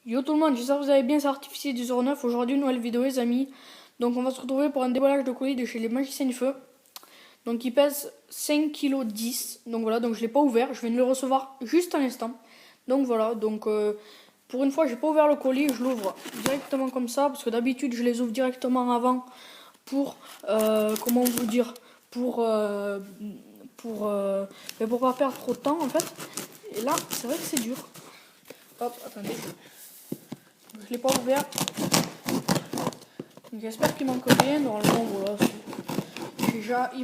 Yo tout le monde, j'espère que vous allez bien, c'est Artificier du 09. Aujourd'hui, une nouvelle vidéo les amis. Donc on va se retrouver pour un déballage de colis de chez les Magiciens du Feu. Donc il pèse 5,10 kg. Donc voilà, donc je l'ai pas ouvert, je viens de le recevoir juste à l'instant. Donc voilà, donc pour une fois j'ai pas ouvert le colis, je l'ouvre directement comme ça. Parce que d'habitude je les ouvre directement avant pour, comment vous dire, pour pas perdre trop de temps en fait. Et là, c'est vrai que c'est dur. Hop, attendez. Je l'ai pas ouvert. J'espère qu'il manque rien. Normalement, voilà. J'ai jamais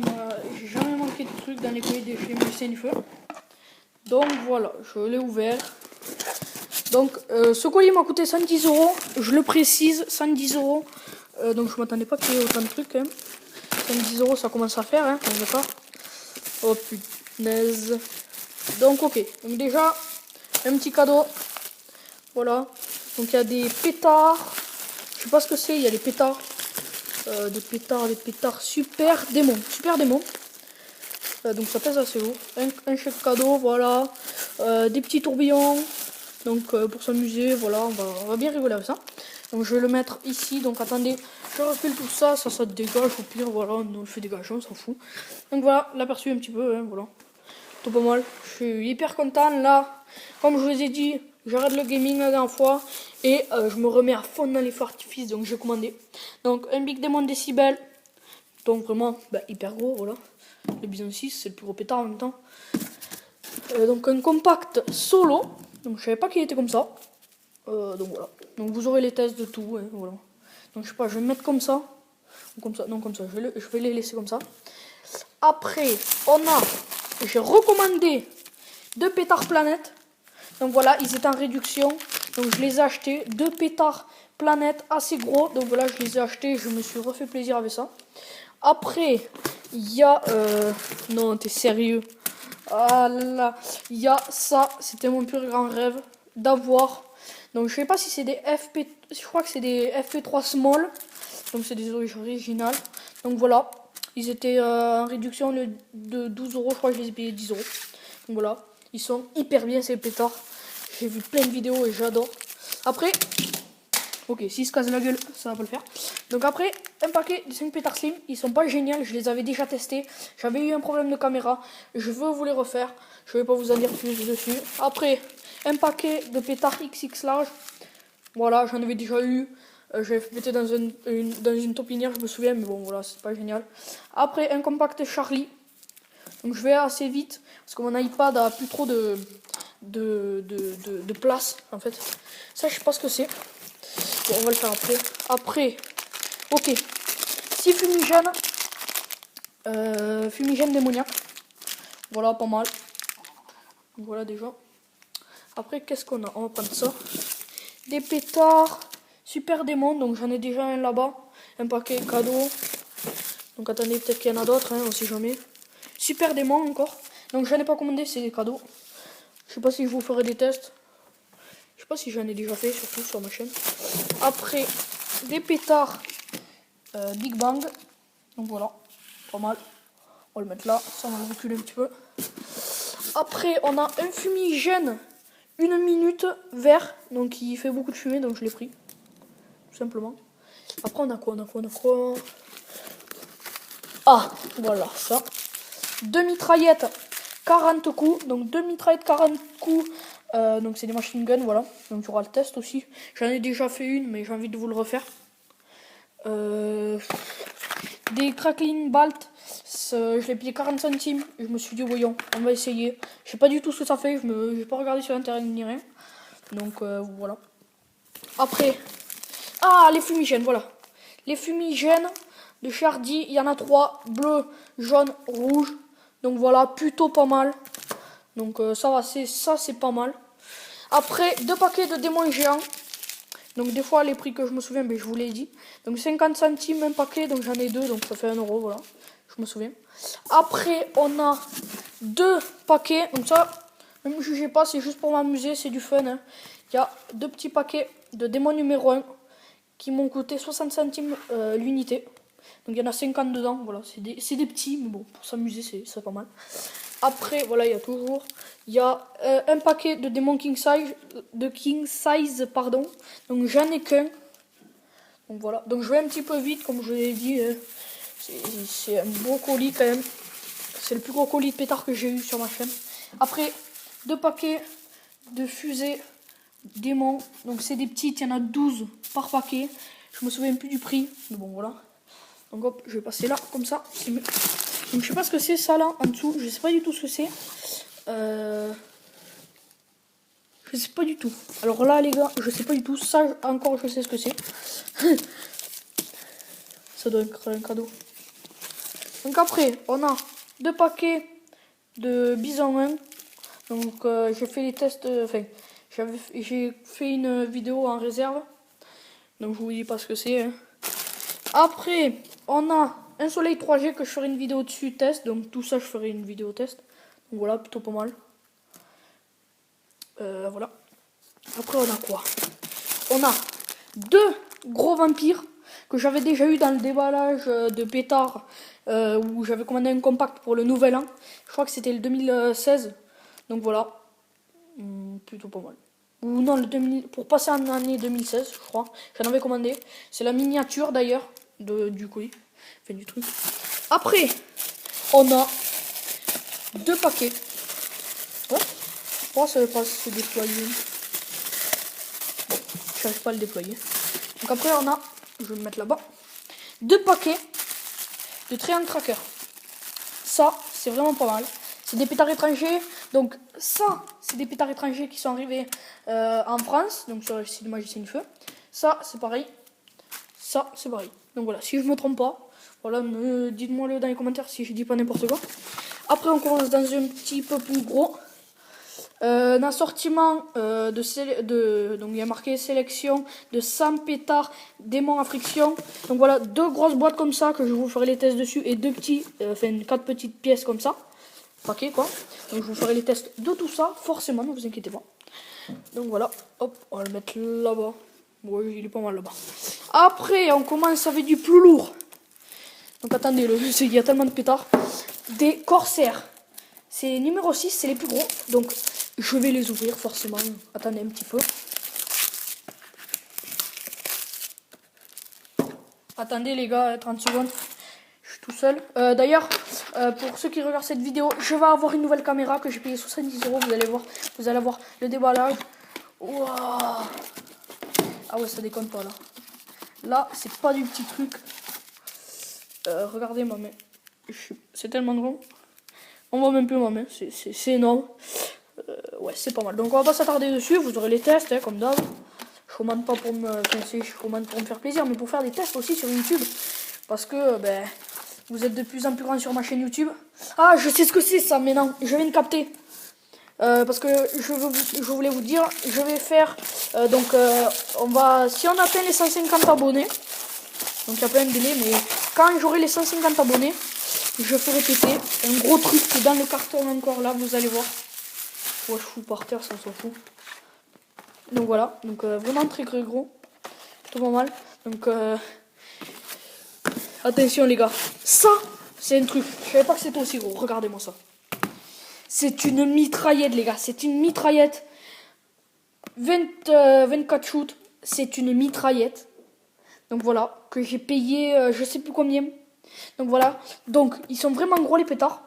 manqué de trucs dans les colis de chez Magiciens du Feu. Donc voilà, je l'ai ouvert. Donc ce colis m'a coûté 110 €. Je le précise, 110 €. Donc je m'attendais pas qu'il y ait autant de trucs. Hein. 110 €, ça commence à faire. Hein, d'accord. Oh punaise. Donc ok. Donc déjà, un petit cadeau. Voilà. Donc il y a des pétards. Je sais pas ce que c'est, il y a des pétards. Des pétards super démon. Donc ça pèse assez lourd. Un chèque cadeau, voilà. Des petits tourbillons. Donc pour s'amuser, voilà, on va bien rigoler avec ça. Donc je vais le mettre ici. Donc attendez, je refile tout ça, ça dégage au pire, voilà, on le fait dégager, on s'en fout. Donc voilà, l'aperçu un petit peu, hein, voilà. Tout pas mal. Je suis hyper content là. Comme je vous ai dit, j'arrête le gaming la dernière fois et je me remets à fond dans les feux artifices. Donc j'ai commandé. Donc un Big Demon Décibel. Donc vraiment hyper gros, voilà. Le Bison 6, c'est le plus gros pétard en même temps. Donc un compact solo. Donc je savais pas qu'il était comme ça. Donc voilà. Donc vous aurez les tests de tout. Hein, voilà. Donc je sais pas, je vais me mettre comme ça. Ou comme ça. Non, comme ça. Je vais les laisser comme ça. Après, j'ai recommandé 2 pétards planète. Donc voilà, ils étaient en réduction. Donc je les ai achetés. 2 pétards planète assez gros. Donc voilà, je les ai achetés. Je me suis refait plaisir avec ça. Après, il y a... non, t'es sérieux? Ah là, il y a ça. C'était mon plus grand rêve d'avoir. Donc je sais pas si c'est des FP... Je crois que c'est des FP3 Small. Donc c'est des originales. Donc voilà. Ils étaient en réduction de 12 €. Je crois que je les ai payés 10 €. Donc voilà. Ils sont hyper bien ces pétards. J'ai vu plein de vidéos et j'adore. Après... Ok, s'ils se cassent la gueule, ça va pas le faire. Donc après, un paquet de 5 pétards slim. Ils sont pas géniaux, je les avais déjà testés. J'avais eu un problème de caméra. Je veux vous les refaire. Je vais pas vous en dire plus dessus. Après, un paquet de pétards XX large. Voilà, j'en avais déjà eu. J'avais fait péter dans une taupinière, je me souviens. Mais bon, voilà, c'est pas génial. Après, un compact Charlie. Donc je vais assez vite. Parce que mon iPad a plus trop de place, en fait. Ça, je sais pas ce que c'est. Bon, on va le faire après. Après, ok. 6 fumigènes. Fumigène démoniaque. Voilà, pas mal. Voilà déjà. Après, qu'est-ce qu'on a? On va prendre ça. Des pétards. Super démon. Donc j'en ai déjà un là-bas. Un paquet cadeau. Donc attendez, peut-être qu'il y en a d'autres, hein, on sait jamais. Super démon encore. Donc j'en ai pas commandé, c'est des cadeaux. Je sais pas si je vous ferai des tests. Je sais pas si j'en ai déjà fait, surtout sur ma chaîne. Après, des pétards Big Bang. Donc voilà, pas mal. On va le mettre là, ça on va le reculer un petit peu. Après, on a un fumigène 1 minute vert. Donc il fait beaucoup de fumée, donc je l'ai pris. Tout simplement. Après, on a quoi? Ah, voilà, ça. 2 mitraillettes 40 coups. Donc 2 mitraillettes 40 coups. Donc c'est des machine guns, voilà. Donc il y aura le test aussi. J'en ai déjà fait une, mais j'ai envie de vous le refaire. Des crackling bolt. Je l'ai payé 40 centimes. Je me suis dit, voyons, on va essayer. Je sais pas du tout ce que ça fait. Je n'ai pas regardé sur internet ni rien. Donc voilà. Après, les fumigènes, voilà. Les fumigènes de Chardy, il y en a 3. Bleu, jaune, rouge. Donc voilà, plutôt pas mal. Donc ça va, c'est pas mal. Après, 2 paquets de démons géants. Donc des fois les prix que je me souviens, je vous l'ai dit. Donc 50 centimes un paquet, donc j'en ai 2, donc ça fait 1 €, voilà. Je me souviens. Après, on a 2 paquets. Donc ça, ne me jugez pas, c'est juste pour m'amuser, c'est du fun. Hein. Il y a 2 petits paquets de démons numéro 1 qui m'ont coûté 60 centimes l'unité. Donc il y en a 50 dedans, voilà. C'est des petits, mais bon, pour s'amuser, c'est pas mal. Après, voilà, il y a toujours. Il y a un paquet de démons King Size, pardon. Donc j'en ai qu'un. Donc voilà. Donc je vais un petit peu vite, comme je l'ai dit. C'est un beau colis quand même. C'est le plus gros colis de pétard que j'ai eu sur ma chaîne. Après, 2 paquets de fusées démons. Donc c'est des petites, il y en a 12 par paquet. Je me souviens plus du prix. Mais bon, voilà. Donc hop, je vais passer là, comme ça. Donc je sais pas ce que c'est ça là, en dessous. Je sais pas du tout ce que c'est. Je sais pas du tout. Alors là les gars, je sais pas du tout. Ça encore je sais ce que c'est. Ça doit être un cadeau. Donc après, on a 2 paquets de bison main. Donc j'ai fait les tests. Enfin, j'ai fait une vidéo en réserve. Donc je vous dis pas ce que c'est. Hein. Après, on a un soleil 3G que je ferai une vidéo dessus test. Donc tout ça, je ferai une vidéo test. Donc voilà, plutôt pas mal. Voilà. Après, on a quoi? On a 2 gros vampires que j'avais déjà eu dans le déballage de pétard où j'avais commandé un compact pour le nouvel an. Je crois que c'était le 2016. Donc voilà. Plutôt pas mal. Ou non, pour passer en année 2016, je crois. J'en avais commandé. C'est la miniature d'ailleurs du colis. Enfin, du truc. Après, on a 2 paquets. Ouais. Je pense que ça va pas se déployer. Bon, je n'arrive pas à le déployer. Donc après, on a, je vais le mettre là-bas, 2 paquets de triangle tracker. Ça, c'est vraiment pas mal. C'est des pétards étrangers. Donc ça, c'est des pétards étrangers qui sont arrivés en France. Donc sur le site de Magicien du Feu. Ça, c'est pareil. Ça, c'est pareil. Donc voilà, si je me trompe pas, voilà, dites-moi le dans les commentaires si je dis pas n'importe quoi. Après, on commence dans un petit peu plus gros. Un assortiment donc il y a marqué sélection de 100 pétards démons à friction. Donc voilà, 2 grosses boîtes comme ça que je vous ferai les tests dessus et 4 petites pièces comme ça. Paquet quoi. Donc je vous ferai les tests de tout ça, forcément, ne vous inquiétez pas. Donc voilà, hop, on va le mettre là-bas. Ouais, il est pas mal là-bas. Après, on commence avec du plus lourd. Donc attendez, il y a tellement de pétards. Des corsaires. C'est numéro 6, c'est les plus gros. Donc je vais les ouvrir forcément. Attendez un petit peu. Attendez les gars, 30 secondes. Je suis tout seul. D'ailleurs, pour ceux qui regardent cette vidéo, je vais avoir une nouvelle caméra que j'ai payée 70 €. Vous allez voir le déballage. Wow. Ah ouais, ça déconne pas là. Là, c'est pas du petit truc. Regardez ma main. C'est tellement grand. On voit même plus ma main. C'est énorme. Ouais, c'est pas mal. Donc on va pas s'attarder dessus. Vous aurez les tests, hein, comme d'hab. Je commande pas pour je commande pour me faire plaisir, mais pour faire des tests aussi sur YouTube. Parce que vous êtes de plus en plus grand sur ma chaîne YouTube. Ah, je sais ce que c'est ça, mais non, je viens de capter. Parce que je voulais vous dire, je vais faire si on atteint les 150 abonnés, donc il y a plein de délais, mais quand j'aurai les 150 abonnés, je ferai péter un gros truc qui est dans le carton encore là, vous allez voir. Ouais, je fous par terre, ça s'en fout. Donc voilà, donc vraiment très gros, tout pas mal. Donc attention les gars, ça c'est un truc, je savais pas que c'était aussi gros, regardez-moi ça. C'est une mitraillette les gars, c'est une mitraillette. 24 shoots, c'est une mitraillette. Donc voilà, que j'ai payé je sais plus combien. Donc voilà, donc ils sont vraiment gros les pétards.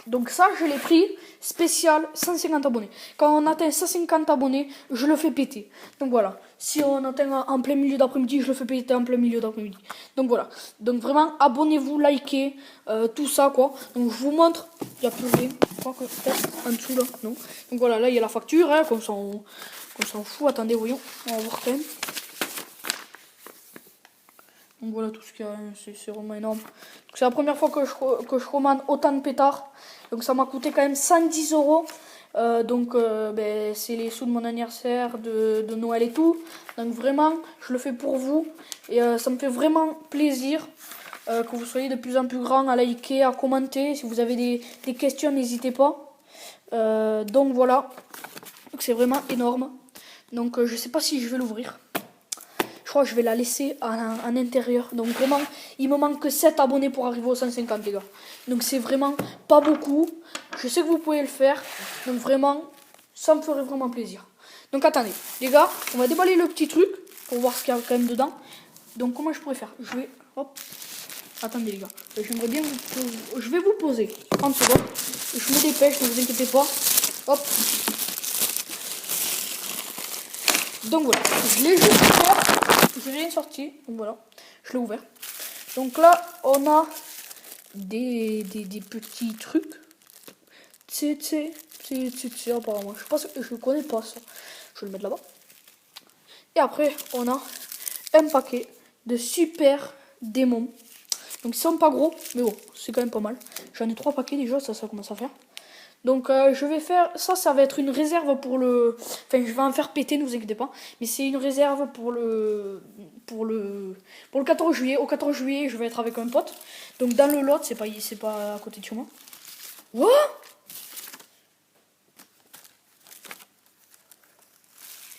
Donc ça, je l'ai pris spécial 150 abonnés. Quand on atteint 150 abonnés, je le fais péter. Donc voilà, si on atteint en plein milieu d'après-midi, je le fais péter en plein milieu d'après-midi. Donc voilà, donc vraiment, abonnez-vous, likez, tout ça quoi. Donc je vous montre, il n'y a plus rien. Je crois que peut-être en dessous là, non. Donc voilà, là il y a la facture, hein, qu'on s'en fout. Attendez, voyons, on va voir quand même. Donc voilà tout ce qu'il y a, c'est vraiment énorme. C'est la première fois que je commande autant de pétards. Donc ça m'a coûté quand même 110 €. C'est les sous de mon anniversaire, de Noël et tout. Donc vraiment, je le fais pour vous. Et ça me fait vraiment plaisir que vous soyez de plus en plus grand à liker, à commenter. Si vous avez des questions, n'hésitez pas. Donc voilà. Donc c'est vraiment énorme. Donc je sais pas si je vais l'ouvrir. Je fois, je vais la laisser en intérieur. Donc vraiment, il me manque que 7 abonnés pour arriver aux 150, les gars. Donc c'est vraiment pas beaucoup. Je sais que vous pouvez le faire. Donc vraiment, ça me ferait vraiment plaisir. Donc attendez, les gars, on va déballer le petit truc pour voir ce qu'il y a quand même dedans. Donc comment je pourrais faire? Je vais... Hop. Attendez les gars, j'aimerais bien je vais vous poser 30 secondes. Je me dépêche, ne vous inquiétez pas. Hop. Donc voilà, je l'ai juste ouvert. Je l'ai sorti. Donc voilà, je l'ai ouvert. Donc là, on a des petits trucs. C'est apparemment. Je pense que je connais pas ça. Je vais le mettre là-bas. Et après, on a un paquet de super démons. Donc ils sont pas gros, mais bon, c'est quand même pas mal. J'en ai 3 paquets déjà, ça commence à faire. Donc je vais faire, ça va être une réserve pour le... Enfin, je vais en faire péter, ne vous inquiétez pas. Mais c'est une réserve pour le 14 juillet. Au 14 juillet, je vais être avec un pote. Donc dans le lot, c'est pas à côté de chez moi. What?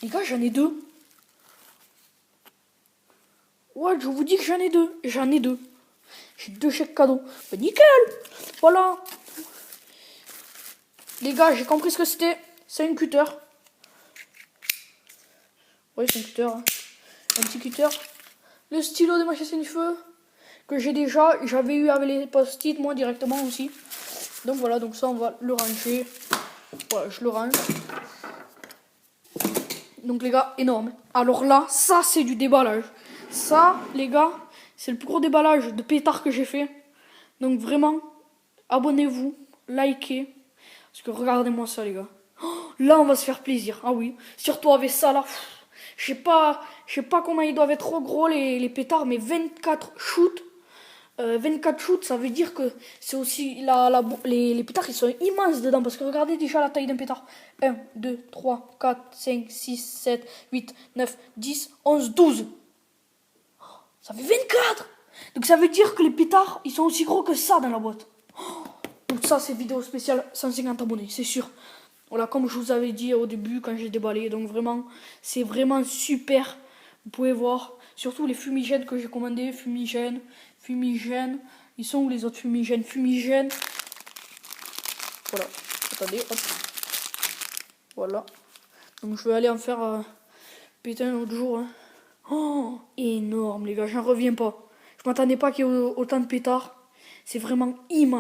Les gars, j'en ai 2. What? Je vous dis que j'en ai 2. J'en ai 2. J'ai 2 chèques cadeaux. Bah, nickel. Voilà. Les gars, j'ai compris ce que c'était. C'est une cutter. Oui, c'est un cutter. Hein. Un petit cutter. Le stylo de ma chasse à feu que j'ai déjà. J'avais eu avec les post-it, moi, directement aussi. Donc voilà, donc ça, on va le ranger. Voilà, je le range. Donc les gars, énorme. Alors là, ça, c'est du déballage. Ça, les gars, c'est le plus gros déballage de pétard que j'ai fait. Donc vraiment, abonnez-vous, likez. Parce que regardez-moi ça, les gars. Oh, là, on va se faire plaisir. Ah oui, surtout avec ça, là. Je sais pas comment ils doivent être trop gros, les pétards, mais 24 shoots. 24 shoots, ça veut dire que c'est aussi... les pétards, ils sont immenses dedans. Parce que regardez déjà la taille d'un pétard. 1, 2, 3, 4, 5, 6, 7, 8, 9, 10, 11, 12. Ça fait 24. Donc ça veut dire que les pétards, ils sont aussi gros que ça dans la boîte. Donc ça, c'est vidéo spéciale 150 abonnés, c'est sûr. Voilà, comme je vous avais dit au début quand j'ai déballé. Donc vraiment, c'est vraiment super. Vous pouvez voir, surtout les fumigènes que j'ai commandés. Fumigènes. Ils sont où les autres fumigènes. Voilà, attendez, hop. Voilà. Donc je vais aller en faire péter un autre jour. Hein. Oh, énorme les gars, j'en reviens pas. Je m'attendais pas qu'il y ait autant de pétards. C'est vraiment immense.